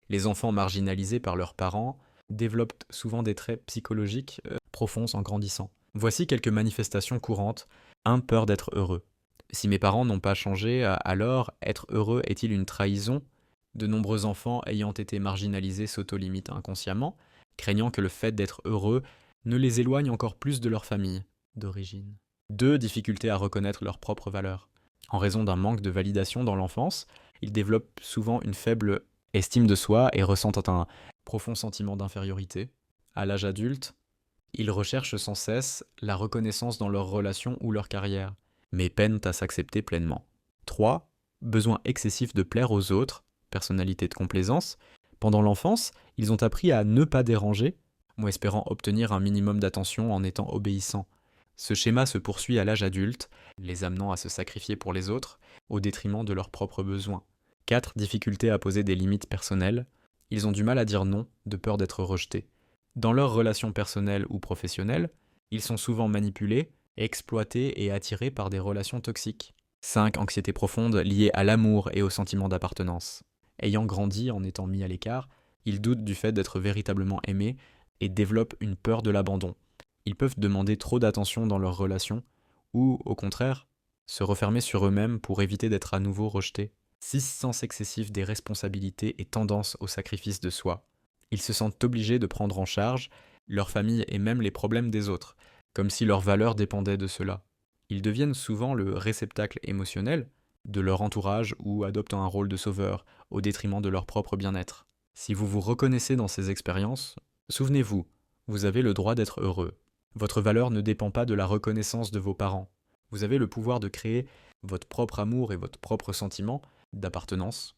Les enfants marginalisés par leurs parents développent souvent des traits psychologiques profonds en grandissant. Voici quelques manifestations courantes. 1. Peur d'être heureux. Si mes parents n'ont pas changé, alors être heureux est-il une trahison? De nombreux enfants ayant été marginalisés s'auto-limitent inconsciemment, craignant que le fait d'être heureux ne les éloigne encore plus de leur famille d'origine. 2. Difficulté à reconnaître leurs propres valeurs. En raison d'un manque de validation dans l'enfance, ils développent souvent une faible estime de soi et ressentent un profond sentiment d'infériorité. À l'âge adulte, ils recherchent sans cesse la reconnaissance dans leurs relations ou leur carrière, mais peinent à s'accepter pleinement. 3. Besoin excessif de plaire aux autres, personnalité de complaisance. Pendant l'enfance, ils ont appris à ne pas déranger, ou espérant obtenir un minimum d'attention en étant obéissants. Ce schéma se poursuit à l'âge adulte, les amenant à se sacrifier pour les autres, au détriment de leurs propres besoins. 4. Difficulté à poser des limites personnelles. Ils ont du mal à dire non, de peur d'être rejetés. Dans leurs relations personnelles ou professionnelles, ils sont souvent manipulés, exploités et attirés par des relations toxiques. 5. Anxiété profonde liée à l'amour et au sentiment d'appartenance. Ayant grandi en étant mis à l'écart, ils doutent du fait d'être véritablement aimés et développent une peur de l'abandon. Ils peuvent demander trop d'attention dans leurs relations ou, au contraire, se refermer sur eux-mêmes pour éviter d'être à nouveau rejetés. 6. Sens excessif des responsabilités et tendance au sacrifice de soi. Ils se sentent obligés de prendre en charge leur famille et même les problèmes des autres, comme si leur valeur dépendait de cela. Ils deviennent souvent le réceptacle émotionnel de leur entourage ou adoptent un rôle de sauveur au détriment de leur propre bien-être. Si vous vous reconnaissez dans ces expériences, souvenez-vous, vous avez le droit d'être heureux. Votre valeur ne dépend pas de la reconnaissance de vos parents. Vous avez le pouvoir de créer votre propre amour et votre propre sentiment d'appartenance